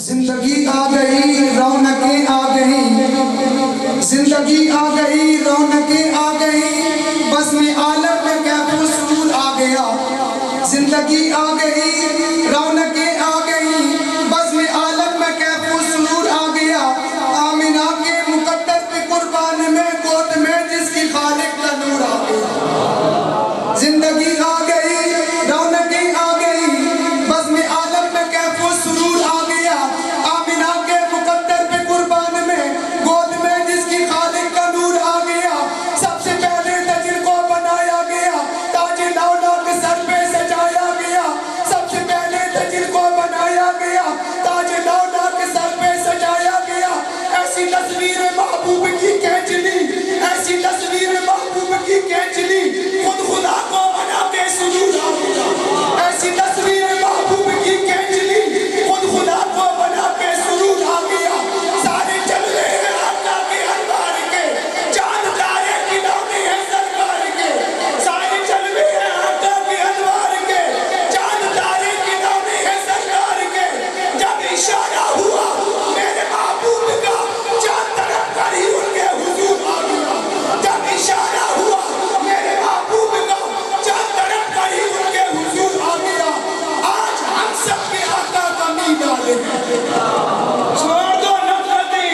زندگی آ گئی رونقیں آ گئی، زندگی آ گئی رونقیں آ گئی، بس میں عالم میں کیف و سرور آ گیا۔ زندگی آ گئی رونقیں آ گئی، بس میں عالم میں کیف و سرور آ گیا۔ آمنہ کے مقدر پہ قربان میں گود میں جس کی خالق کا نور آ گیا۔ زندگی آ گئی رونقیں آ گئی، بس میں عالم میں کیف و سرور آ گیا۔ آمنہ کے مقدر پہ قربان میں گود میں جس کی خالق کا نور آ گیا۔ سب سے پہلے تجر کو بنایا گیا، تاج لولا کے سر پہ سجایا گیا۔ سب سے پہلے تجر کو بنایا گیا، تاج لولا کے سر پہ سجایا گیا۔ ایسی تصویر محبوب کی کھینچ لی، ایسی تصویر محبوب کی کھینچ لی، خود خدا کو بنا کے سجود آ گیا۔ ایسی تصویر محبوب کی کھینچ لی، خود خدا کو بنا کے سجود آ گیا۔ سارے جلوے ہیں آقا کے انوار کے، چاند تارے کھلونے ہیں سرکار کے۔ سارے جلوے ہیں آقا کے انوار کے، چاند تارے کھلونے ہیں سرکار کے۔ جب اشارہ ہوا میرے محبوب کا، چاند تڑپ کر ہی ان کے حضور آ گیا۔ جب اشارہ ہوا میرے محبوب کا، چاند تڑپ کر ہی ان کے حضور آ گیا۔ آج ہم سب کے آقا کا میلاد ہے، چھوڑ دو نفرتیں،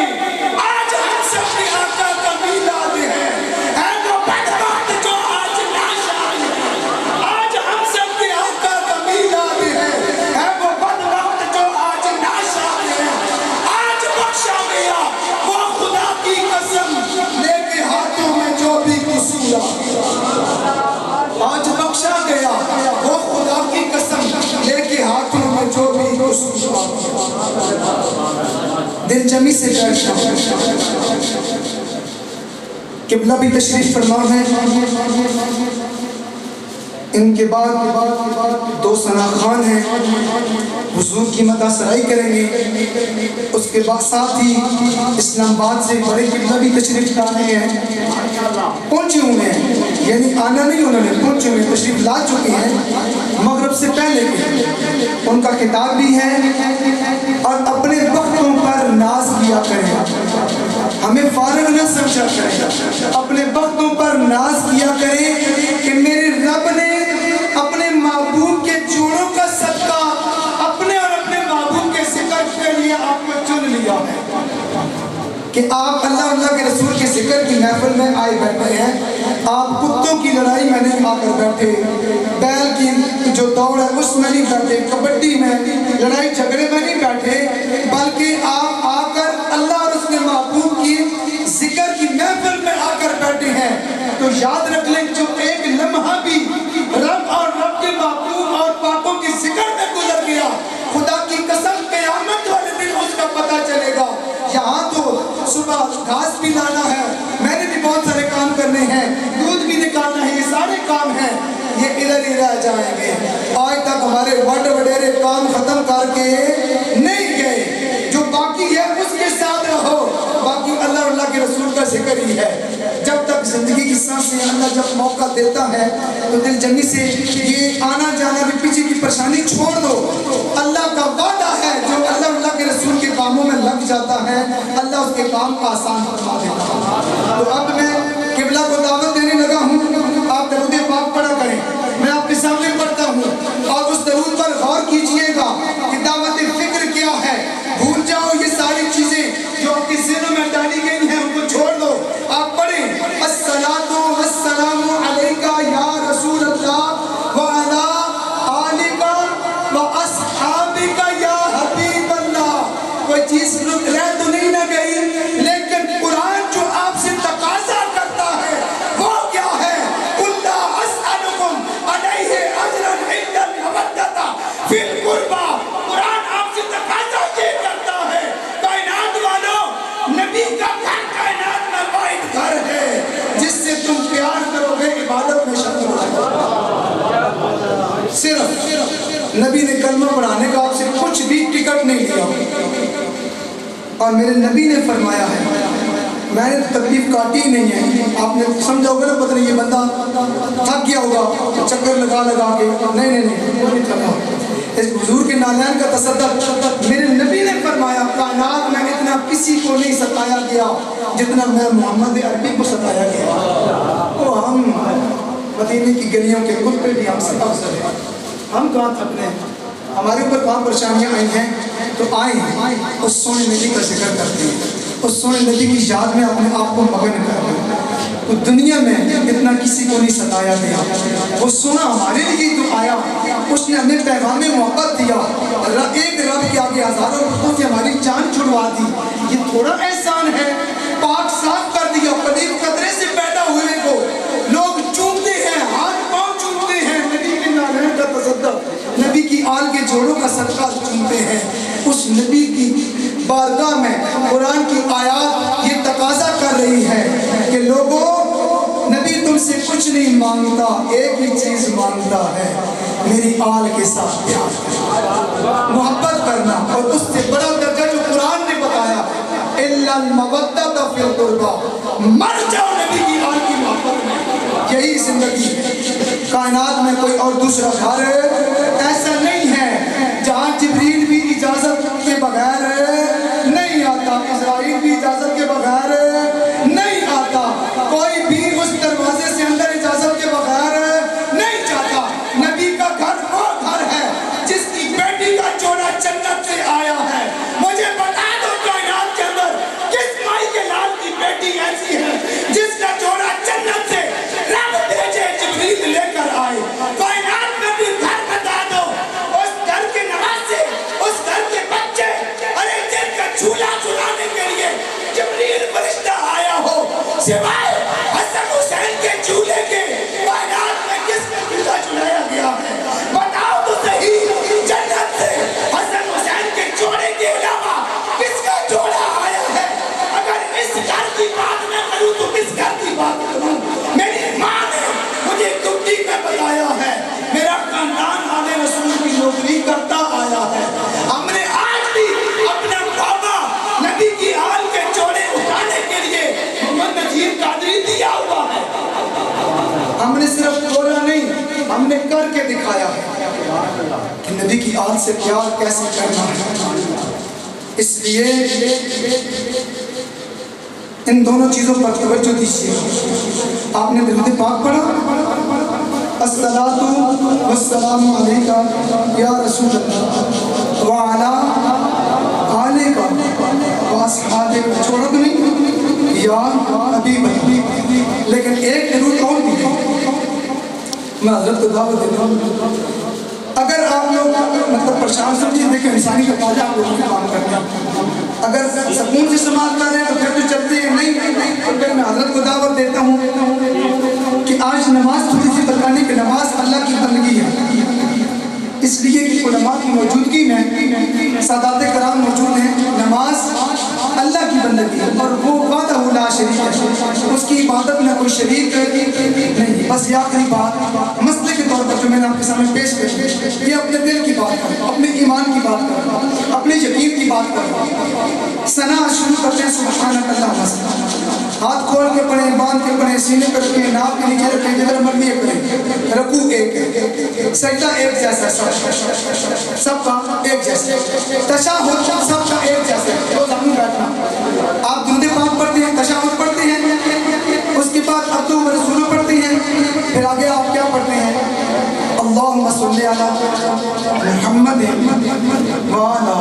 آج ہم سب کے آقا کا میلاد ہے۔ ہے وہ بدبخت جو آج ناشاد ہے، آج ہم سب کے آقا کا میلاد ہے۔ ہے وہ بدبخت جو آج ناشاد ہے، آج بخشا گیا وہ خدا کی قسم لے کے ہاتھوں میں جو بھی قصور آ گیا۔ آج بخشا گیا وہ خدا کی قسم لے کے ہاتھوں میں جو بھی قصور آ گیا۔ دل جمی سے بیٹھا قبلہ بھی تشریف فرما ہے۔ ان کے بعد دو ثنا خان ہیں، حضور کی مدح سرائی کریں گے۔ اس کے بعد ساتھ ہی اسلام آباد سے بڑے قبلہ بھی تشریف لانے ہیں، پہنچے ہوئے ہیں، یعنی آنا نہیں انہوں نے، پہنچے ہوئے تشریف لا چکے ہیں مغرب سے پہلے بھی۔ ان کا خطاب بھی ہے، اور اپنے وقتوں پر ناز کیا کریں، ہمیں فارغ نہ سمجھا کریں، اپنے وقتوں پر ناز کیا کریں کہ میرے رب نے اپنے محبوب کے جوڑوں کا صدقہ اپنے اور اپنے محبوب کے ذکر کے لیے آپ کو چن لیا ہے کہ آپ اللہ کے رسول کے ذکر کی محفل میں آئے بیٹھے ہیں۔ آپ کتوں کی لڑائی میں نہیں آ کر بیٹھے، بیل کی جو دوڑ ہے اس میں نہیں بیٹھے، کبڈی میں لڑائی جھگڑے میں نہیں بیٹھے، بلکہ آپ آ کر اللہ اور اس کے محبوب کی ذکر کی محفل میں آ کر بیٹھے ہیں۔ تو یاد رکھ لیں، جو ایک لمحہ بھی رب اور رب کے محبوب اور پاکوں کی ذکر میں گزر گیا، خدا کی قسم قیامت والے دن اس کا پتہ چلے گا۔ یہاں تو صبح گھاس بھی لانا ہے، میں نے بھی بہت سارے کام کرنے ہیں، دودھ بھی نکالنا ہے، یہ سارے کام ہیں، یہ ادھر ہی رہ جائیں گے۔ آج تک ہمارے بڑے وڈیرے کام ختم کر کے نہیں گئے، جو باقی ہے اس کے ساتھ رہو، باقی اللہ اور اللہ کے رسول کا ذکر ہی ہے۔ جب تک زندگی کی سانسیں اللہ جب موقع دیتا ہے تو دل جمی سے یہ آنا جانا بھی پیچھے کی پریشانی چھوڑ دو۔ اللہ کا وعدہ ہے، جو اللہ اور اللہ کے رسول کے کاموں میں لگ جاتا ہے اللہ اس کے کام کا آسان فرما دیتا ہے۔ تو اب میں قبلہ کو دعوت دینے لگا ہوں، آپ درود پاک پڑھا کریں، میں آپ کے سامنے پڑھتا ہوں، اور اس درود پر غور کیجئے گا کہ دعوت فکر کیا ہے۔ بھول جاؤ یہ ساری چیزیں جو آپ کے ذہنوں میں ڈالی گئی ہیں، ان کو چھوڑ دو۔ آپ پڑھیں، الصلاۃ والسلام علیکہ یا رسول اللہ وعلی آلکہ واصحابکہ یا حبیب اللہ۔ کوئی چیز رہ تو نہیں نہ گئی، لیکن قرآن جو آپ سے تقاضا کرتا ہے وہ کیا ہے؟ قل لا اسألکم علیہ اجرا الا المودۃ فی القربی۔ قرآن آپ سے تقاضا یہ کرتا ہے، کائنات والوں، نبی کا گھر کائنات میں واحد گھر ہے جس سے تم پیار کرو گے، عبادت میں شامل ہو جاؤ۔ صرف نبی نے کلمہ پڑھانے کا آپ سے کچھ بھی ٹکٹ نہیں لیا، اور میرے نبی نے فرمایا ہے، میں نے تکلیف کاٹی ہی نہیں ہے۔ آپ نے سمجھا ہوگا نا، پتہ نہیں یہ بندہ تھک گیا ہوگا چکر لگا لگا کے، نہیں وہ نہیں تھکا۔ اس حضور کے نالین کا تصدق میرے نبی نے فرمایا۔ کسی کو نہیں ستایا گیا جتنا میں محمد عربی کو ستایا گیا۔ وہ ہم مدینے کی گلیوں کے کتے بھی ہم سے افضل ہیں، ہم کہاں تھکنے ہیں، ہمارے اوپر کہاں پریشانیاں آئی ہیں تو آئیں اس سونے نبی کا ذکر کرتے ہیں، اس سونے نبی کی یاد میں اپنے آپ کو مگن کرتے ہیں۔ تو دنیا میں اتنا کسی کو نہیں ستایا گیا، وہ سونا ہمارے لیے تو آیا، اس نے ہمیں پیغام محبت دیا، ایک رب کے آگے ہزاروں لوگوں سے ہماری جان چھڑوا دی۔ یہ تھوڑا احسان ہے، پاک صاف کر دیا، پلیت قطرے سے پیدا ہوئے کو لوگ چومتے ہیں، ہاتھ پاؤں چومتے ہیں، نبی کے نالین کا تصدق، نبی کی آل کے جوڑوں کا صدقہ چومتے ہیں۔ اس نبی کی بارگاہ میں قرآن کی آیات یہ تقاضا کر رہی ہے کہ لوگوں، نبی تم سے کچھ نہیں مانگتا، ایک ہی چیز مانگتا ہے، میری آل کے ساتھ پیار کرنا، محبت کرنا، اور اس سے بڑا درجہ جو قرآن نے بتایا اِلَّا الْمَوَدَّةَ فِي الْقُرْبَى، مر جاؤ نبی کی آل کی محبت میں، یہی زندگی ہے۔ کائنات میں کوئی اور دوسرا گھر ایسا نہیں ہے جہاں جبریل بھی اجازت کے بغیر نہیں آتا، اسرائیل بھی اجازت کے بغیر نہیں آتا، کوئی بھی اس دروازے سے اندر اجازت کے بغیر نہیں جاتا۔ نبی کا گھر وہ گھر ہے جس کی بیٹی کا جوڑا جنت سے آیا ہے۔ مجھے بتا دو کائنات کے اندر کس مائی کے لال کی بیٹی ایسی ہے جس کا جوڑا جنت سے رب بھیجے جبریل لے کر آئے۔ کائنات میں بھی گھر بتا دو، اس گھر کے نواسے، اس گھر کے بچے، ارے جن کا جھولا جھلانے کے لیے جبریل فرشتہ آیا ہو، سوائے حسن حسین کے جھولے کے کائنات میں کس کا جھولا جھلایا گیا ہے؟ بتاؤ تو صحیح، جنت سے حسن حسین کے جوڑے کے علاوہ کس کا جوڑا آیا ہے؟ اگر اس گھر کی بات میں کروں تو کس گھر کی بات کروں؟ میری ماں نے مجھے کٹی میں بتایا ہے، میرا خاندان آل رسول کی نوکری کرتا آیا ہے، ہم نے آج بھی اپنا بابا نبی کی آل کے جوڑے اٹھانے کے لیے محمد نذیر قادری دیا ہوا ہے۔ ہم نے صرف بولا نہیں، ہم نے کر کے دکھایا ہے کہ نبی کی آل سے پیار کیسے کرنا ہے۔ اس لیے ان دونوں چیزوں پر توجہ دیجیے۔ آپ نے درود پاک پڑھا، الصلاۃ والسلام علیکہ یا رسول اللہ وعلی آلکہ واصحابہ، چھوڑا تو نہیں، یا حبیب اللہ۔ لیکن ایک درود اور بھی ہے، میں حضرت کو دعوت دیتا ہوں، اگر آپ لوگ مطلب پریشان سمجھیں، دیکھیں انسانی کا تاجہ آپ لوگوں کے کام کرتے ہیں، اگر سکون سے سماعت کر رہے ہیں تو پھر تو چلتے ہیں، نہیں تو پھر میں حضرت کو دعوت دیتا ہوں کہ آج نماز تھوڑی سی بتانے کہ نماز اللہ کی بندگی ہے، اس لیے کہ علماء کی موجودگی میں سادات کرام موجود ہیں۔ نماز اللہ کی بندگی ہے اور وہ وحدہ لا شریک ہے، اس کی عبادت میں کوئی شریک نہیں۔ بس یہ آخری بات مسئلے کے طور پر جو میں نے آپ کے سامنے پیش کی، یہ اپنے دل کی بات کریں، اپنے ایمان کی بات کریں، اپنے یقین کی بات کریں۔ ثنا شروع کرتے ہیں سبحانک اللہم وبحمدک، ہاتھ کھول کے پڑھیں، باندھ کے پڑھیں، سینے پر رکھیں، ناک کے نیچے رکھیں، جدھر مرضی کریں، رکوع ایک ہے، سجدہ ایک جیسا، سب کا ایک جیسا، تشہد سب کا ایک جیسا، تو ضرور بیٹھنا۔ آپ درود پاک پڑھتے ہیں، تشہد پڑھتے ہیں، اس کے بعد عبدہ و رسولہ پڑھتے ہیں، پھر آگے آپ کیا پڑھتے ہیں؟ اللہم صلی علی محمد وعلی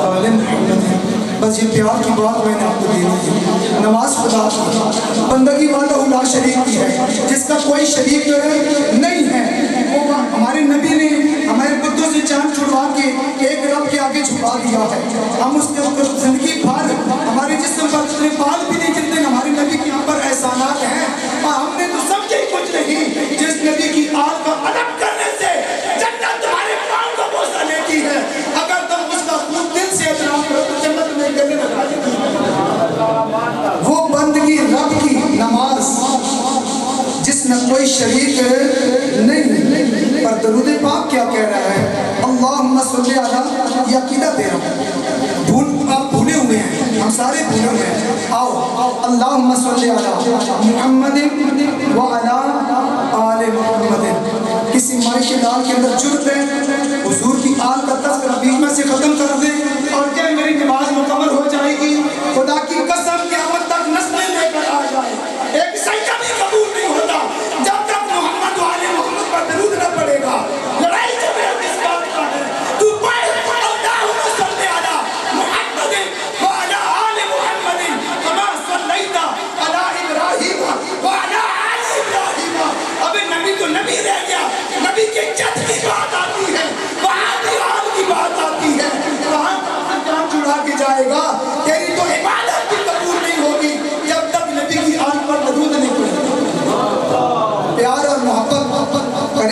آل محمد۔ بس یہ پیار کی بات میں نے آپ کو دی ہے۔ نماز خدا کی بندگی وحدہ لا شریک کی ہے، جس کا کوئی شریک نہیں ہے۔ وہ ہمارے نبی نے ہمارے بتوں سے جان چھڑوا کے ایک رب کے آگے جھکا دیا ہے۔ ہم اس کے اوپر زندگی بھر ہمارے جسم پر اتنے بال بھی نہیں جتنے ہمارے نبی کے اوپر احسانات ہیں، اور ہم نے تو سمجھے کچھ نہیں۔ جس نبی کی آل کا ادب کرنے سے جنت تمہارے پاؤں کو بوسہ لیتی ہے، اگر تم اس کا خود دل سے احترام کرو تو جنت میں گلے لگا دیتی ہے۔ وہ بندگی رب کی نماز جس میں کوئی شریک نہیں، پر درود پاک کیا کہہ رہا ہے؟ اللہم صلی علی، یہ عقیدہ دے رہا ہوں، آپ بھولے ہوئے ہیں، ہم سارے بھولے ہوئے ہیں۔ آؤ اللہم صلی علی محمد وعلی آل محمد۔ کسی مائی کے لال کے اندر جرت ہے، حضور کی آل کا تذکرہ بیچ میں سے ختم کر دیں اور کہ میری نماز مکمل ہو جائے گی،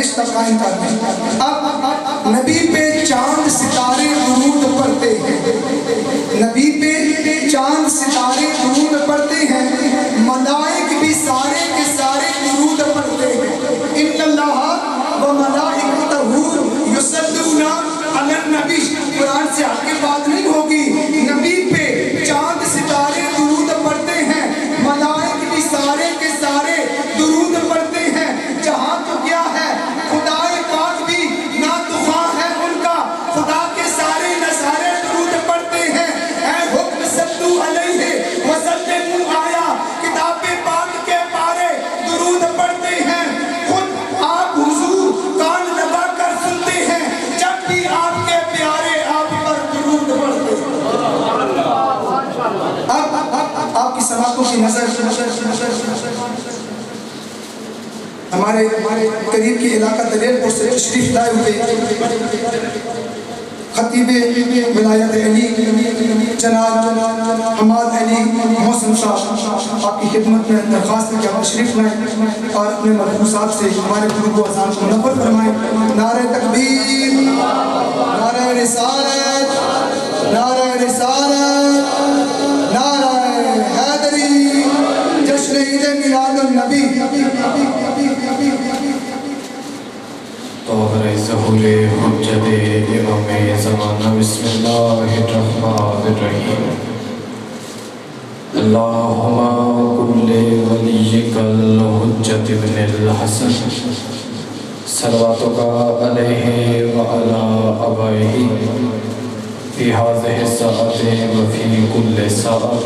رشتہ قائم کر دیں۔ اب نبی پہ چاند ستارے درود پڑھتے ہیں، نبی پہ چاند ستارے درود پڑھتے ہیں، ملائک بھی سارے کے سارے درود پڑھتے ہیں۔ ان اللہ و ملائکتہ یصلون علی النبی، قرآن سے آگے بات نہیں ہوگی، نبی پہ چاند ستارے درود پڑھتے ہیں، ملائک بھی سارے کے سارے درود پڑھتے ہیں۔ جہاں تو کیا ہے خدائے پاک بھی ناتخواں ہے ان کا، خدا کے سارے نظارے درود پڑھتے ہیں۔ اے حکم صلو علیہ وسلم آیا، کتاب پاک کے پارے درود پڑھتے ہیں۔ خود آپ حضور کان لگا کر سنتے ہیں جب بھی آپ کے پیارے آپ پر درود پڑھتے ہیں۔ اب آپ کی سماعتوں کی نظر ہمارے قریب کے علاقہ دلیر پور سے تشریف لائے ہوئے خطیب ولایت علی جناب حماد علی محسن صاحب آپ کی خدمت میں درخواست ہے کہ آپ تشریف لائیں اور اپنے ملحوظات سے ہمارے گروہ و اذان کو نقل فرمائیں۔ نعرہ تکبیر، نعرہ رسالت، نعرہ رسالت، نعرہ حیدری، جشن عید میلاد النبی۔ طاہر ظہور حجت امام زمانہ، بسم اللہ الرحمن الرحیم۔ اللہم کل ولیک الحجت ابن الحسن صلواتک علیہ وعلی آبائہ فی ہذہ الساعۃ وفی کل ساعۃ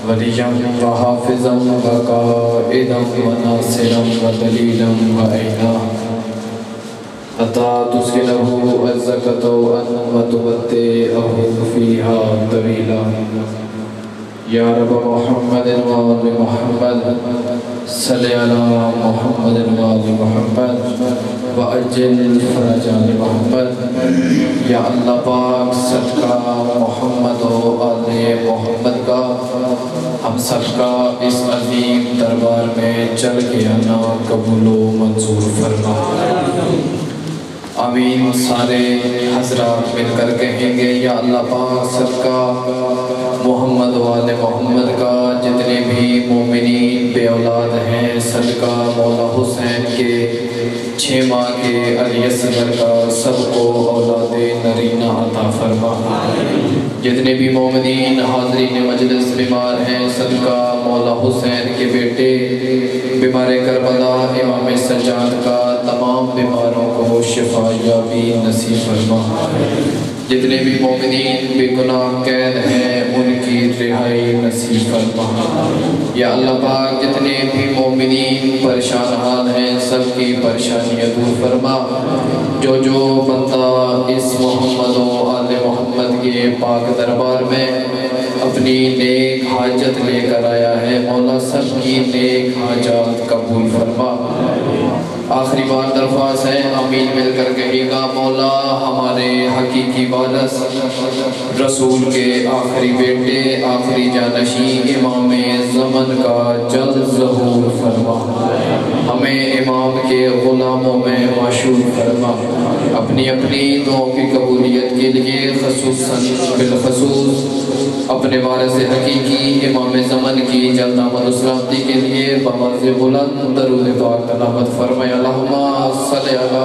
ولیاً وحافظاً وقائداً وناصراً ودلیلاً وعینا حتی تسکنہ الزکۃ وتمتعہ فیہا طویلا۔ یا رب محمد وآل محمد صلی علی محمد وآل محمد وعجل فرج آل محمد۔ یا اللہ پاک صدقہ محمد و آل محمد کا ہم سب کا اس عظیم دربار میں چل کے آنا قبول و منظور فرما۔ آمین۔ سارے حضرات مل کر کہیں گے یا اللہ پاک صدقہ محمد والے محمد کا جتنے بھی مومنین بے اولاد ہیں، صدقہ مولا حسین کے 6 ماہ کے علی اصغر کا سب کو اولاد نرینہ عطا فرما۔ جتنے بھی مومنین حاضرین مجلس بیمار ہیں، صدقہ مولا حسین کے بیٹے بیمار کربلا امام سجاد کا تمام بیماروں کو شفا یابی نصیب فرما۔ جتنے بھی مومنین بے گناہ قید ہیں ان کی رہائی نصیب فرما۔ یا اللہ پاک جتنے بھی مومنین پریشان حال ہیں سب کی پریشانیاں دور فرما۔ جو بندہ اس محمد و آل محمد کے پاک دربار میں اپنی نیک حاجت لے کر آیا ہے، مولا سب کی نیک حاجات قبول فرما۔ آخری بار درخواست ہے، آمین مل کر کہے گا، مولا ہمارے حقیقی وارث رسول کے آخری بیٹے آخری جانشین امام زمن کا جلد ظہور فرما۔ ہمیں امام کے غلاموں میں مشہور فرما۔ اپنی اپنی دعاؤں کی قبولیت کے لیے خصوصاً بالخصوص اپنے وارث حقیقی امام زمن کی جلد آمد و سلامتی کے لیے بآواز بلند درود پاک تلاوت فرمائے۔ اللہم صلی علی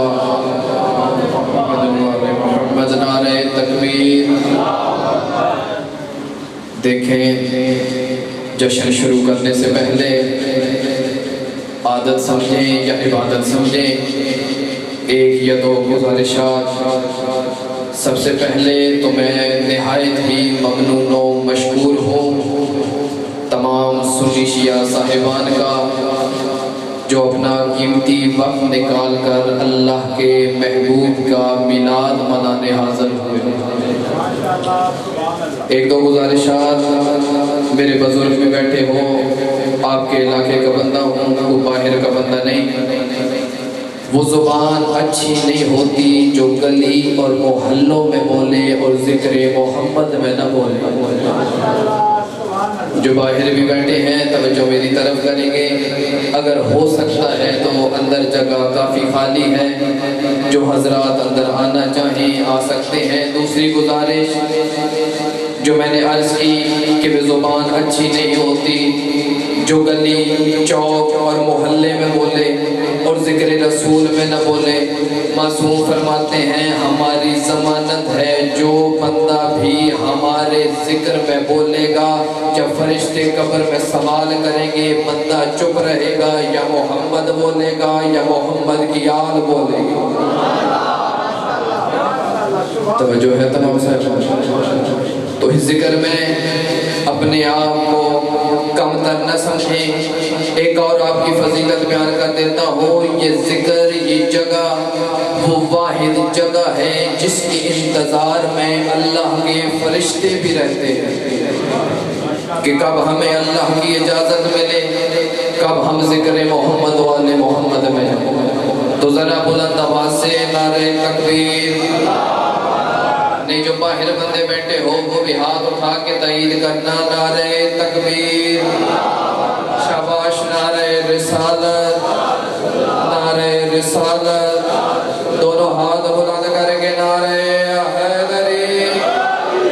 محمد، نعرہ تکبیر۔ دیکھیں جشن شروع کرنے سے پہلے عادت سمجھیں یا عبادت سمجھیں، ایک یا دو گزارشات۔ سب سے پہلے تو میں نہایت ہی ممنون و مشکور ہوں تمام سنی شیعہ صاحبان کا جو اپنا قیمتی وقت نکال کر اللہ کے محبوب کا میلاد منانے حاضر ہوئے۔ ایک دو گزارشات، میرے بزرگ میں بیٹھے ہوں، آپ کے علاقے کا بندہ ہوں، وہ باہر کا بندہ نہیں۔ وہ زبان اچھی نہیں ہوتی جو گلی اور محلوں میں بولے اور ذکر محمد میں نہ بولے۔ جو باہر بھی بیٹھے ہیں توجہ میری طرف کریں گے، اگر ہو سکتا ہے تو اندر جگہ کافی خالی ہے، جو حضرات اندر آنا چاہیں آ سکتے ہیں۔ دوسری گزارش جو میں نے عرض کی کہ وہ زبان اچھی نہیں ہوتی جو گلی چوک اور محلے میں بولے اور ذکر رسول میں نہ بولے۔ معصوم فرماتے ہیں ہماری ضمانت ہے جو بندہ بھی ہمارے ذکر میں بولے گا، جب فرشتے قبر میں سوال کریں گے بندہ چپ رہے گا، یا محمد بولے گا یا محمد کی آل بولے گا۔ توجہ ہے تمام صاحب؟ تو اس ذکر میں اپنے آپ کو کم تر نہ سمجھیں۔ ایک اور آپ کی فضیلت بیان کر دیتا ہوں، یہ ذکر، یہ جگہ وہ واحد جگہ ہے جس کے انتظار میں اللہ کے فرشتے بھی رہتے ہیں کہ کب ہمیں اللہ کی اجازت ملے، کب ہم ذکر محمد والے محمد میں جائیں۔ تو ذرا بلند آواز سے نعرہ تکبیر۔ نہیں جو باہر بندے بیٹھے ہو وہ بھی ہاتھ اٹھا کے تائید کرنا، نعرہ تکبیر، شاباش، نعرہ رسالت، نعرہ رسالت، دونوں ہاتھ بلند کریں گے، نعرہ حیدری،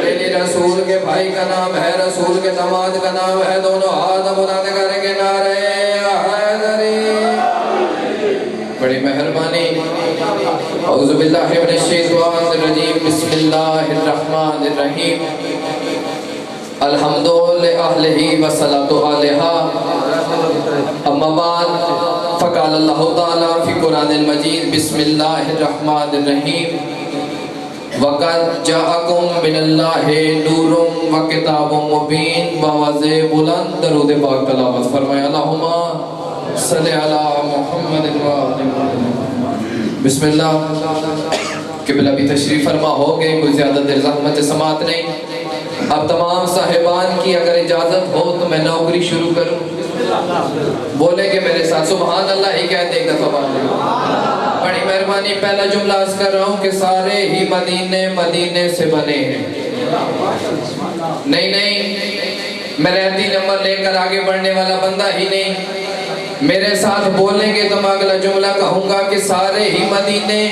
میری رسول کے بھائی کا نام ہے، رسول کے داماد کا نام ہے، دونوں ہاتھ بلند کریں گے، نعرہ حیدری۔ بڑی مہربانی۔ اعوذ باللہ من الشیطان الرجیم، بسم اللہ الرحمن الرحیم، الحمد للہ والصلاة علیہ، اما بعد فقال اللہ تعالیٰ فی قرآن المجید، بسم اللہ الرحمن الرحیم، وَقَدْ جَاءَكُم مِّنَ اللَّهِ نُورٌ وَكِتَابٌ مُّبِينٌ۔ باوازِ بلند درود پاک تلاوت فرمائے، اللہم صلی علی محمد وآل محمد۔ بسم اللہ۔ قبلہ بھی تشریف فرما ہو گئے، کوئی زیادہ دیر زحمت سماعت نہیں۔ اب تمام صاحبان کی اگر اجازت ہو تو میں نوکری شروع کروں، بولے کہ میرے ساتھ سبحان اللہ ہی کہتے ایک دفعہ بات۔ بڑی مہربانی، پہلا جملہ عرض کر رہا ہوں کہ سارے ہی مدینے مدینے سے بنے ہیں۔ نہیں، میں رہتی نمبر لے کر آگے بڑھنے والا بندہ ہی نہیں۔ میرے ساتھ بولیں گے تو میں اگلا جملہ کہوں گا کہ سارے ہی مدینے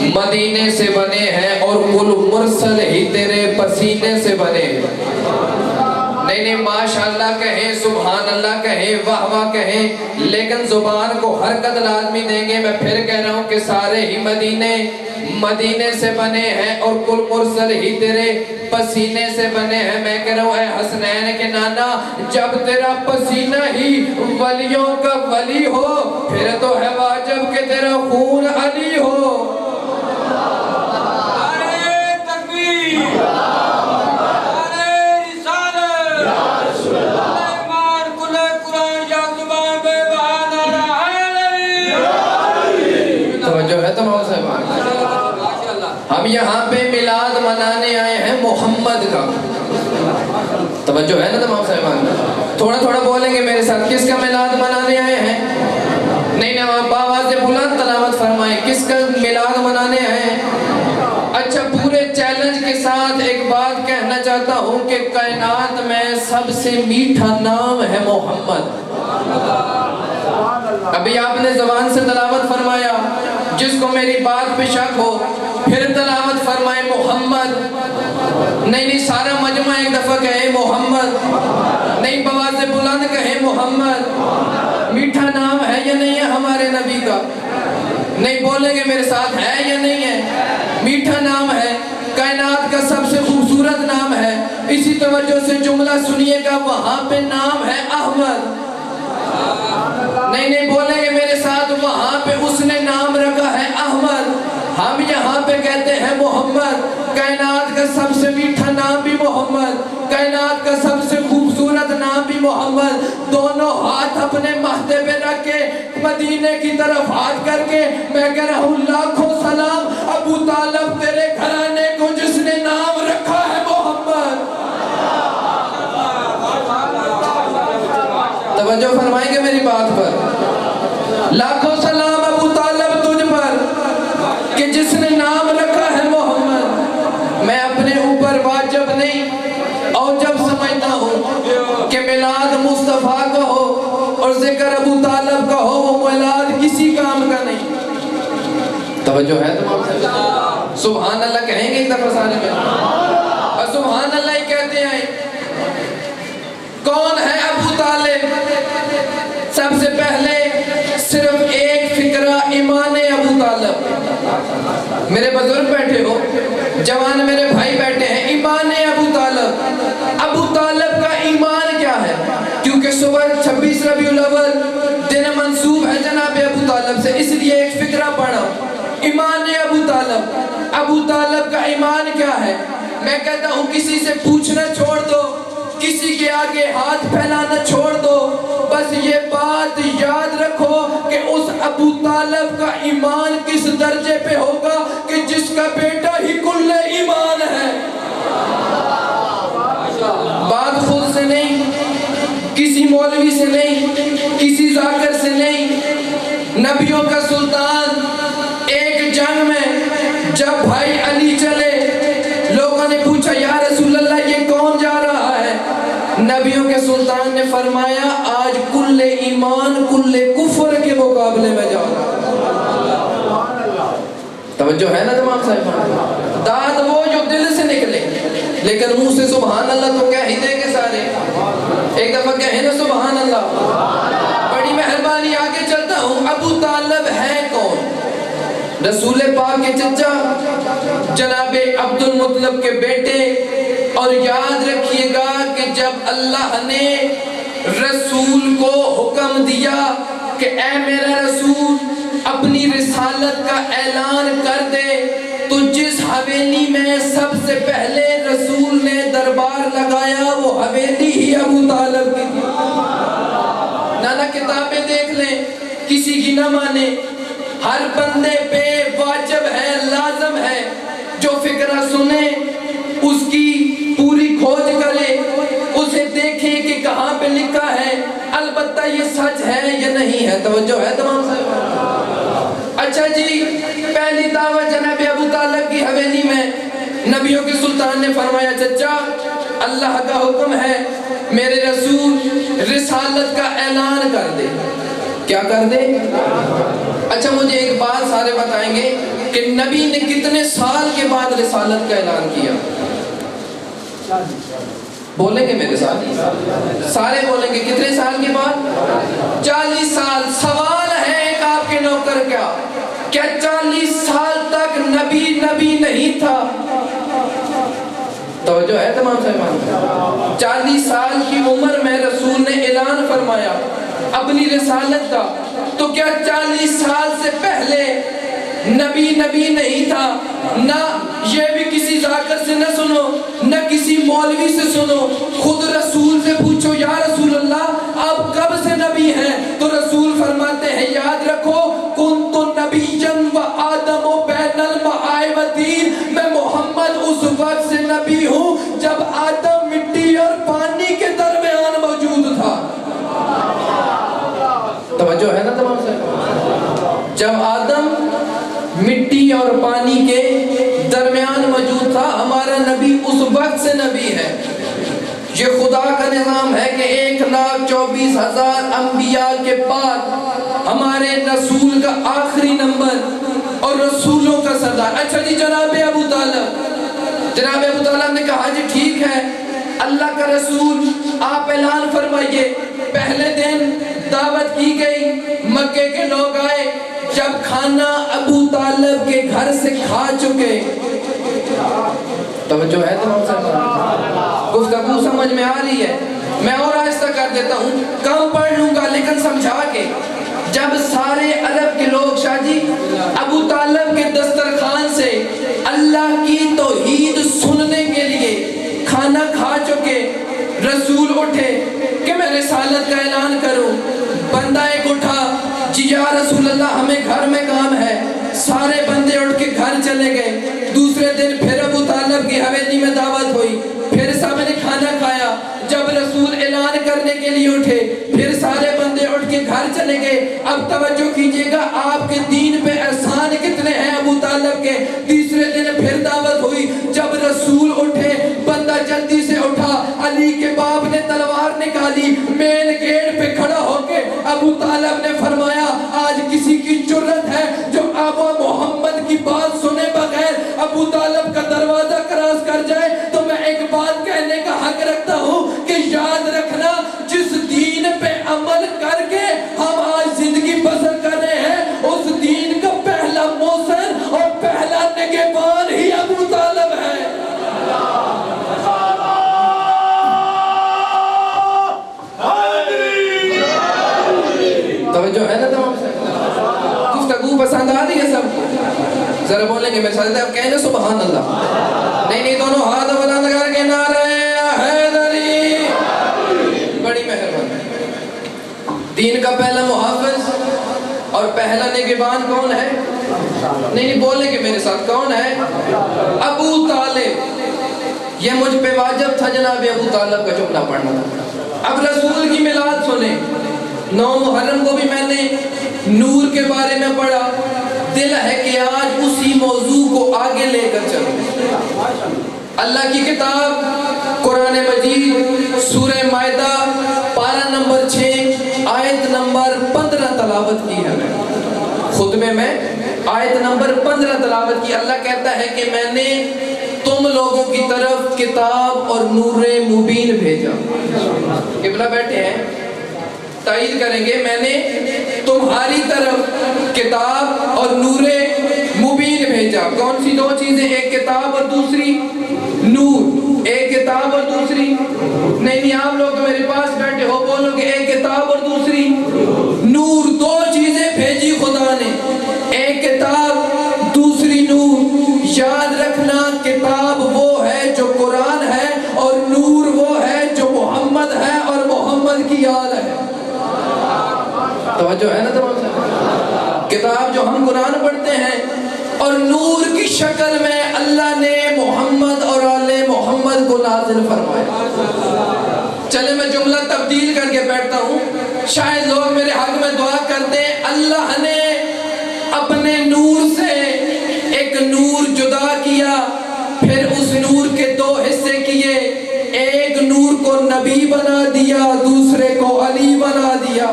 مدینے سے بنے ہیں اور کل مرسل ہی تیرے پسینے سے بنے ہیں۔ نہیں، ماشاءاللہ کہیں، سبحان اللہ کہیں، واہ واہ کہیں، لیکن زبان کو حرکت لازمی دیں گے۔ میں پھر کہہ رہا ہوں کہ سارے ہی مدینے مدینے سے بنے ہیں اور کل مرسل ہی تیرے پسینے سے بنے ہیں۔ میں کہہ رہا ہوں اے حسنین کے نانا، جب تیرا پسینہ ہی ولیوں کا ولی ہو پھر تو ہے واجب کہ تیرا خون علی ہو۔ ہم یہاں پہ میلاد منانے آئے ہیں محمد کا، توجہ ہے نا تمام صاحبان؟ تھوڑا تھوڑا بولیں گے میرے ساتھ، کس کا میلاد منانے آئے ہیں؟ نہیں، باواز بلند تلاوت فرمائیں، کس کا میلاد منانے آئے ہیں؟ اچھا، پورے چیلنج کے ساتھ ایک بات کہنا چاہتا ہوں کہ کائنات میں سب سے میٹھا نام ہے محمد۔ ابھی آپ نے زبان سے تلاوت فرمایا، جس کو میری بات پہ شک ہو پھر تلاوت فرمائے محمد۔ نہیں، سارا مجمع ایک دفعہ کہے محمد۔ نہیں، بواز بلند کہے محمد۔ میٹھا نام ہے یا نہیں ہے ہمارے نبی کا؟ نہیں، بولیں گے میرے ساتھ، ہے یا نہیں ہے؟ میٹھا نام ہے، کائنات کا سب سے خوبصورت نام ہے۔ اسی توجہ سے جملہ سنیے گا، وہاں پہ نام ہے احمد۔ نہیں، بولیں گے میرے ساتھ، وہاں پہ اس نے نام رکھا ہے احمد، ہم یہاں پہ کہتے ہیں محمد۔ کائنات کا سب سے میٹھا نام بھی محمد، کائنات کا سب سے خوبصورت نام بھی محمد۔ دونوں ہاتھ اپنے ماتھے پہ رکھ کے مدینے کی طرف ہاتھ کر کے میں کہہ رہا ہوں لاکھوں سلام ابو طالب تیرے گھرانے کو جس نے نام رکھا ہے محمد۔ توجہ فرمائیں گے میری بات پر؟ لاکھوں سلام ابو طالب تجھ پر کہ جس نے نام رکھا ہے محمد۔ میں اپنے اوپر واجب نہیں اور جب سمجھتا ہوں ذکر ابو طالب کا ہو وہ اولاد کسی کام کا نہیں. توجہ ہے تمام سے؟ سبحان اللہ کہیں گے ایک دفعہ سارے میں؟ اور سبحان اللہ ہی کہتے ہیں. کون ہے ابو طالب؟ سب سے پہلے صرف ایک فکرہ ایمان ابو طالب. میرے بزرگ بیٹھے ہو، جوان میرے بھائی بیٹھے ہیں، ایمان ابو طالب. ابو طالب کا ایمان کیا ہے؟ کیونکہ صبح 26 ربیع الاول دن منسوب ہے جناب ابو طالب سے، اس لیے ایک فکرہ پڑھا. ایمان ابو طالب. ابو طالب کا ایمان کیا ہے؟ میں کہتا ہوں کسی سے پوچھنا چھوڑ دو، کسی کے آگے ہاتھ پھیلانا چھوڑ دو، بس یہ بات یاد رکھو کہ اس ابو طالب کا ایمان کس درجے پہ ہوگا کہ جس کا بیٹا ہی کل ایمان ہے. بات خود سے نہیں، کسی مولوی سے نہیں، کسی ذاکر سے نہیں. نبیوں کا سلطان. ایک جنگ میں جب بھائی علی چلے، لوگوں نے پوچھا یا رسول اللہ یہ کون جا رہا ہے؟ نبیوں کے سلطان نے فرمایا آج کل ایمان کل کفر کے مقابلے میں جا رہا ہے. توجہ ہے نا تمام صاحب؟ داد وہ جو دل سے نکلے، لیکن منہ سے سبحان اللہ تو کہہ ہی دیں گے سارے. ایک دفعہ کہیں نا سبحان اللہ. بڑی مہربانی، آگے چلتا ہوں. ابو طالب ہے کون؟ رسول پاک کے چچا جناب عبد المطلب کے بیٹے. اور یاد رکھیے گا کہ جب اللہ نے رسول کو حکم دیا کہ اے میرا رسول اپنی رسالت کا اعلان کر دے، تو جس حویلی میں سب سے پہلے رسول نے دربار لگایا وہ حویلی ہی ابو طالب کی تھی. نانا کتابیں دیکھ لیں، کسی کی نہ مانے. ہر بندے پہ واجب ہے، لازم ہے، جو فکرہ سنے اس کی پوری کھوج کرے، اسے دیکھیں کہ کہاں پہ لکھا ہے، البتہ یہ سچ ہے یا نہیں ہے. توجہ ہے تمام صاحب؟ اچھا جی، پہلی دعوت جناب ابو طالب کی حویلی میں نبیوں کے سلطان نے فرمایا چچا اللہ کا حکم ہے میرے رسول رسالت کا اعلان کر دے. کیا کر دے؟ اچھا مجھے ایک بات سارے بتائیں گے کہ نبی نے کتنے سال کے بعد رسالت کا اعلان کیا؟ بولیں گے میرے ساتھ؟ سارے بولیں گے کتنے سال کے بعد؟ 40 سال. سوال ہے ایک آپ کے نوکر کا، کیا 40 سال تک نبی نہیں تھا؟ توجہ ہے تمام صاحبان؟ 40 سال کی عمر میں رسول نے اعلان فرمایا اپنی رسالت کا، تو کیا 40 سال سے پہلے نبی نہیں تھا؟ نہ یہ بھی کسی ذاکر سے نہ سنو، نہ کسی مولوی سے سنو، خود رسول سے پوچھو یا رسول اللہ آپ کب سے نبی ہیں؟ تو رسول فرماتے ہیں یاد رکھو کنت نبیًا و آدم بین الماء والطین. میں محمد اس وقت سے نبی ہوں جب آدم مٹی اور پانی کے درمیان موجود تھا. توجہ ہے نا تمام سے؟ جب آدم مٹی اور پانی کے درمیان موجود تھا، ہمارا نبی اس وقت سے نبی ہے. یہ خدا کا نظام ہے کہ 1,24,000 انبیاء کے بعد ہمارے رسول کا آخری نمبر اور رسولوں کا سردار. اچھا جی جناب ابو طالب نے کہا جی ٹھیک ہے اللہ کا رسول آپ اعلان فرمائیے. پہلے دن دعوت کی گئی، مکے کے لوگ آئے، جب کھانا ابو طالب کے گھر سے کھا چکے. توجہ ہے تمام صاحب؟ گفتگو سمجھ میں آ رہی ہے؟ میں اور آہستہ کر دیتا ہوں، کم پڑھ لوں گا لیکن سمجھا کے. جب سارے عرب کے لوگ شاہ جی ابو طالب کے دسترخوان سے اللہ کی توحید سننے کے لیے کھانا کھا چکے، رسول اٹھے کہ میں رسالت کا اعلان کروں. بندہ ایک اٹھا جی یا رسول اللہ ہمیں گھر میں کام ہے. سارے بندے اٹھ کے گھر چلے گئے. دوسرے دن پھر ابو طالب کی حویلی میں دعوت ہوئی، پھر سب نے کھانا کھایا. جب رسول اعلان کرنے کے لیے اٹھے پھر سارے بندے اٹھ کے گھر چلے گئے. اب توجہ کیجئے گا آپ کے دین پہ احسان کتنے ہیں ابو طالب کے. تیسرے دن پھر دعوت ہوئی، جب رسول اٹھے بندہ جلدی سے اٹھا، علی کے باپ نے تلوار نکالی، مین گیٹ پہ کھڑا ہو کے ابو طالب نے فرمایا آج کسی کی جرت ہے جو ابو محمد کی بات سنے بغیر ابو طالب کا دروازہ کراس کر جائے، تو میں ایک بات کہنے کا حق رکھتا ہوں کہ یاد رکھنا جس دین پہ عمل کر کے ہم آج زندگی بسر کر رہے ہیں، اس دین کا پہلا موثر اور پہلا نگہبان ہی ابو طالب ہے۔ توجہ ہے نا تمام سے؟ گفتگو پسند آ رہی ہے سب کو؟ ذرا بولیں گے میرے ساتھ، اب کہنے سبحان اللہ۔ نہیں دونوں ہاتھ بلند کر کے نعرہ حیدری۔ بڑی مہربانی۔ دین کا پہلا محافظ اور پہلا نگہبان کون ہے؟ نہیں بولیں گے میرے ساتھ، کون ہے؟ ابو طالب۔ یہ مجھ پہ واجب تھا جناب ابو طالب کا جملہ پڑھنا۔ اب رسول کی میلاد سنیں۔ 9 محرم کو بھی میں نے نور کے بارے میں پڑھا، دل ہے کہ آج اسی موضوع کو آگے لے کر چلوں۔ اللہ کی کتاب قرآن مجید سورہ مائدہ پارہ نمبر 6 آیت نمبر 15 تلاوت کی ہے۔ خطبے میں آیت نمبر 15 تلاوت کی۔ اللہ کہتا ہے کہ میں نے تم لوگوں کی طرف کتاب اور نور مبین بھیجا۔ قبلہ بیٹھے ہیں، تائید کریں گے، میں نے تمہاری طرف کتاب اور نور مبین بھیجا۔ کون سی دو چیزیں؟ ایک کتاب اور دوسری نور۔ ایک کتاب اور دوسری نہیں آپ لوگ میرے پاس بیٹھے ہو بولو کہ ایک کتاب اور دوسری نور۔ دو چیزیں بھیجی خدا نے، ایک کتاب دوسری نور۔ یاد رکھنا کتاب وہ ہے جو قرآن ہے اور نور وہ ہے جو محمد ہے اور محمد کی آل ہے۔ توجہ ہے نا تمام سے؟ کتاب جو ہم قرآن پڑھتے ہیں اور نور کی شکل میں اللہ نے محمد اور آل محمد کو نازل فرمایا۔ چلے میں جملہ تبدیل کر کے بیٹھتا ہوں، شاید لوگ میرے حق میں دعا کرتے ہیں۔ اللہ نے اپنے نور سے ایک نور جدا کیا، پھر اس نور کے 2 حصے کیے، ایک نور کو نبی بنا دیا، دوسرے کو علی بنا دیا۔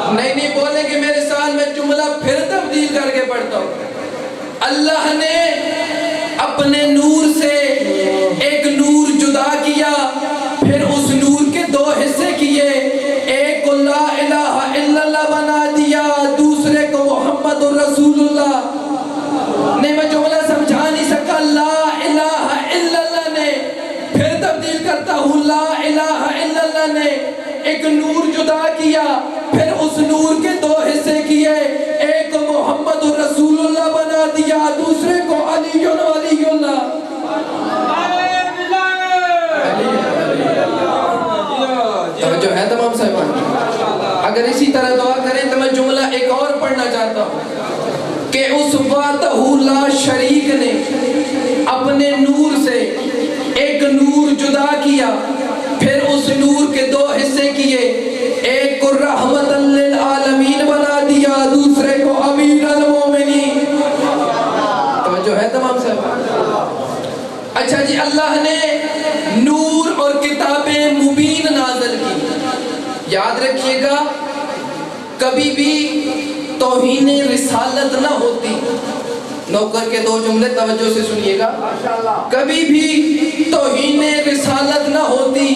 نہیں بولے کہ میرے ساتھ میں جملہ پھر تبدیل کر کے پڑھتا ہوں۔ اللہ نے اپنے نور سے ایک نور جدا کیا، پھر اس نور کے 2 حصے کیے، ایک کو لا الہ الا اللہ بنا دیا، دوسرے کو محمد رسول اللہ۔ نہیں میں جملہ سمجھا نہیں سکا۔ لا الہ الا اللہ نے، پھر تبدیل کرتا ہوں، لا الہ الا اللہ نے ایک نور جدا کیا، پھر اس نور کے 2 حصے کیے، ایک کو محمد رسول اللہ بنا دیا، دوسرے کو علی ولی اللہ۔ توجہ ہے تمام صاحبان؟ اگر اسی طرح دعا کریں تو میں جملہ ایک اور پڑھنا چاہتا ہوں کہ اس وحدہ لا شریک نے اپنے نور سے ایک نور جدا کیا، پھر اس نور کے 2 حصے کیے، ایک کو رحمت للعالمین بنا دیا، دوسرے کو امیر المومنین۔ توجہ ہے تمام صاحب؟ اچھا جی، اللہ نے نور اور کتاب مبین نازل کی۔ یاد رکھیے گا کبھی بھی توہین رسالت نہ ہوتی۔ نوکر کے 2 جملے توجہ سے سنیے گا۔ کبھی بھی توہین رسالت نہ ہوتی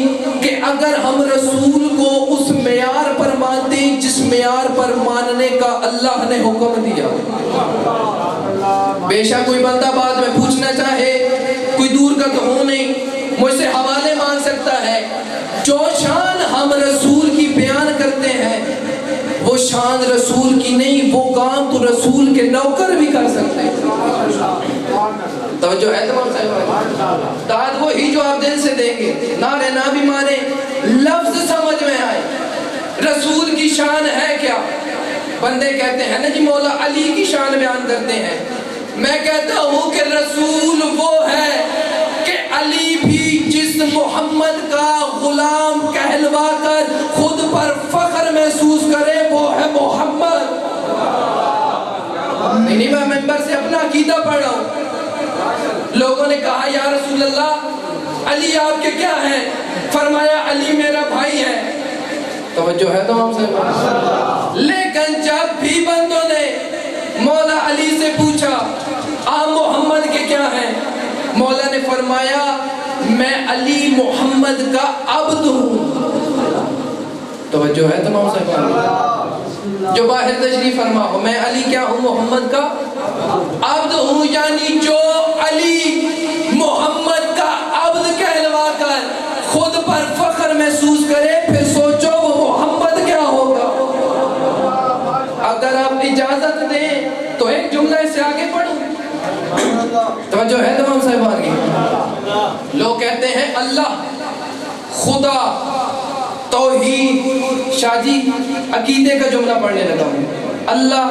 کہ اگر ہم رسول کو اس معیار پر مانتے جس معیار پر ماننے کا اللہ نے حکم دیا۔ بے شک کوئی بندہ بعد میں پوچھنا چاہے، کوئی دور کا تو ہوں نہیں، مجھ سے حوالے مانگ سکتا ہے۔ جو شان ہم رسول کی بیان کرتے ہیں وہ شان رسول کی نہیں، وہ کام تو رسول کے نوکر بھی کر سکتے ہیں۔ توجہ ہے تمام صاحب؟ داد وہی جو آپ دل سے دیں گے، نعرے نہ بھی مانے، لفظ سمجھ میں آئے۔ رسول کی شان ہے کیا؟ بندے کہتے ہیں نا جی مولا علی کی شان بیان کرتے ہیں، میں کہتا ہوں کہ رسول وہ ہے کہ علی بھی جس محمد کا غلام کہلوا کر خود پر فخر محسوس کرے وہ ہے محمد۔ نہیں میں منبر سے اپنا عقیدہ پڑھ رہا ہوں۔ لوگوں نے کہا یا رسول اللہ علی آپ کے کیا ہیں؟ فرمایا علی میرا بھائی ہے۔ توجہ ہے تمام سے؟ لیکن جب بھی بندوں نے مولا علی سے پوچھا آپ محمد کے کیا ہیں، مولا نے فرمایا میں علی محمد کا عبد ہوں۔ توجہ ہے تمام سے؟ جو باہر تشریف فرما ہو، میں علی کیا ہوں؟ محمد کا عبد ہوں، یعنی جو علی محمد کا عبد کہلوا کر خود پر فخر محسوس کرے، پھر سوچو وہ محمد کیا ہوگا۔ اگر آپ اجازت دیں تو ایک جملہ اس سے آگے پڑھوں۔ توجہ ہے تمام صاحبان کی؟ لوگ کہتے ہیں اللہ، خدا، توحید۔ شاہ جی عقیدے کا جملہ پڑھنے لگا ہوں، اللہ،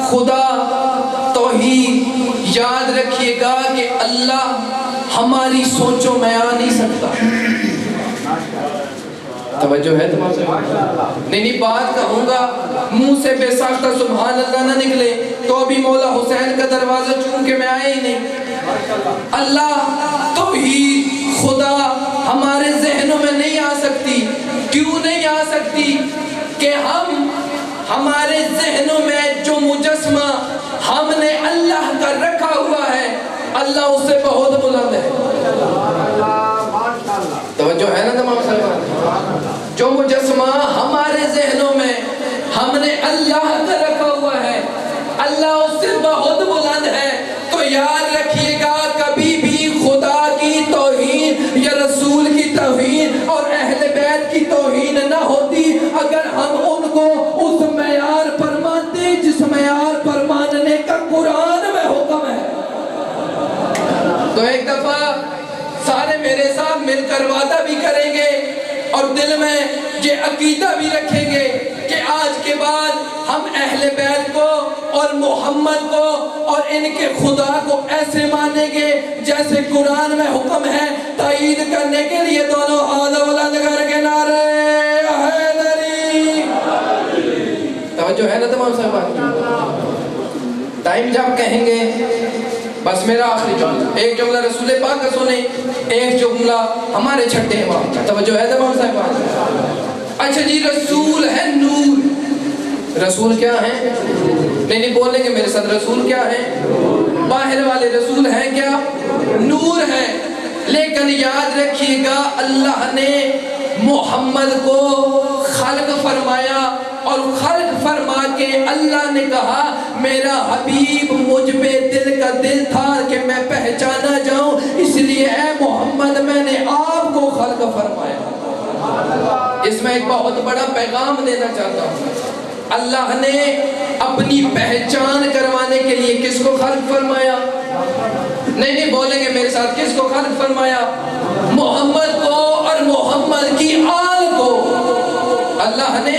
خدا، توحید۔ یاد رکھیے گا کہ اللہ ہماری سوچوں میں آ نہیں سکتا۔ توجہ ہے تمام سے؟ نہیں بات کہوں گا منہ سے بے ساختہ سبحان اللہ نہ نکلے تو ابھی مولا حسین کا دروازہ چون کے میں آئے ہی نہیں۔ اللہ، توحید، خدا ہمارے ذہنوں میں نہیں آ سکتی۔ کیوں نہیں آ سکتی؟ کہ ہمارے ذہنوں میں جو مجسمہ ہم نے اللہ کا رکھا ہوا ہے، اللہ اس سے بہت بلند ہے۔ توجہ ہے نا تمام سلمان؟ جو مجسمہ ہمارے ذہنوں میں ہم نے اللہ کا رکھا ہوا ہے، اللہ اس سے بہت بلند ہے۔ تو یاد رکھیے گا کبھی بھی خدا کی توہین یا رسول کی توہین اور اہل بیت کی توہین نہ ہوتی اگر ہم ان کو اس معیار پر مانتے جس معیار پر ماننے کا قرآن میں حکم ہے۔ تو ایک دفعہ سارے میرے ساتھ مل کر وعدہ بھی کریں گے اور دل میں یہ عقیدہ بھی رکھیں گے کہ آج کے بعد ہم اہل بیت کو اور محمد کو اور ان کے خدا کو ایسے مانیں گے جیسے قرآن میں حکم ہے۔ تائید کرنے کے لیے دونوں ہاتھ بلند کر کے نعرے حیدری۔ توجہ ہے نا تمام صاحبان؟ ٹائم جب کہیں گے بس میرا آخری جملہ، ایک جملہ رسول پاک کا سنیں، ایک جملہ ہمارے چھٹے امام کا۔ توجہ ہے تمام صاحبان؟ اچھا جی، رسول ہے نور۔ رسول کیا ہیں؟ نہیں بولیں گے میرے ساتھ، رسول کیا ہیں؟ باہر والے رسول ہیں کیا؟ نور ہیں۔ لیکن یاد رکھیے گا اللہ نے محمد کو خلق فرمایا اور خلق فرما کے اللہ نے کہا میرا حبیب مجھ پہ دل کا دل تھا کہ میں پہچانا جاؤں، اس لیے اے محمد میں نے آپ کو خلق فرمایا۔ اس میں ایک بہت بڑا پیغام دینا چاہتا ہوں۔ اللہ نے اپنی پہچان کروانے کے لیے کس کو خلق فرمایا؟ نہیں بولیں گے میرے ساتھ، کس کو خلق فرمایا؟ محمد کو اور محمد کی آل کو۔ اللہ نے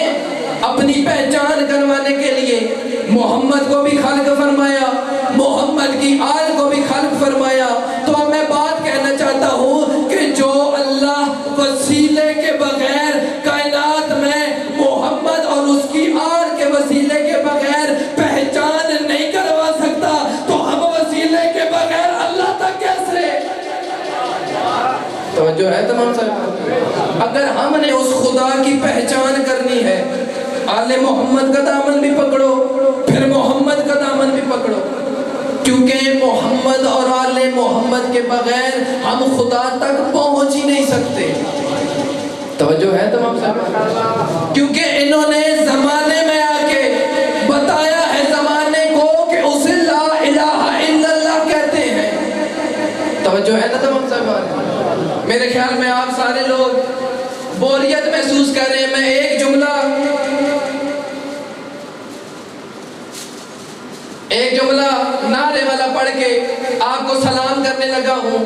اپنی پہچان کروانے کے لیے محمد کو بھی خلق فرمایا، محمد کی آل کو بھی خلق فرمایا۔ تو اب میں بات کہنا چاہتا ہوں کہ جو اللہ وسیلے کے بغیر کائنات میں محمد اور اس کی آل کے وسیلے کے بغیر پہچان نہیں کروا سکتا تو ہم وسیلے کے بغیر اللہ تک کیسے؟ توجہ ہے تمام صاحب؟ اگر ہم نے اس خدا کی پہچان کرنی ہے، آل محمد کا دامن بھی پکڑو، پھر محمد کا دامن بھی پکڑو، کیونکہ محمد اور آل محمد کے بغیر ہم خدا تک پہنچ ہی نہیں سکتے۔ توجہ ہے تمام صاحب؟ کیونکہ انہوں نے زمانے میں آ کے بتایا ہے زمانے کو کہ اسے لا الہ الا اللہ کہتے ہیں۔ توجہ ہے نا تمام صاحب؟ میرے خیال میں آپ سارے لوگ بوریت محسوس کر رہے ہیں۔ میں ایک جملہ نعرے والا پڑھ کے آپ کو سلام کرنے لگا ہوں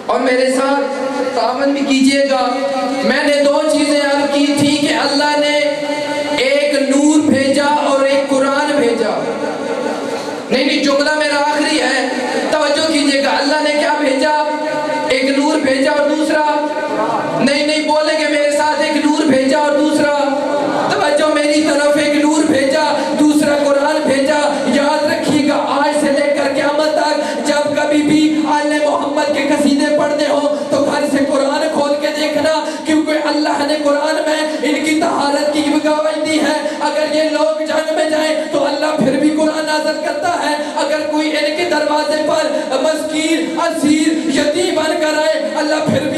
اور میرے ساتھ تعاون بھی کیجئے گا۔ میں نے دو چیزیں عرض کی تھی کہ اللہ نے ایک نور بھیجا اور ایک قرآن بھیجا۔ نہیں جملہ میرا آخری ہے، توجہ کیجئے گا۔ اللہ نے کیا بھیجا؟ ایک نور بھیجا اور دوسرا نہیں بولیں گے میرے ساتھ، ایک نور بھیجا اور دوسرا، توجہ میری طرف، ایک نور بھیجا دوسرا قرآن بھیجا۔ یاد رکھیے گا آج سے لے کر قیامت تک جب کبھی بھی آل محمد کے قصیدے پڑھنے ہو تو گھر سے قرآن کھول کے دیکھنا، کیونکہ اللہ نے قرآن میں ان اللہ پھر بھی قرآن نازل کرتا ہے اگر کوئی ان کے دروازے پر مسکین اسیر یتیم بن کر آئے اللہ پھر بھی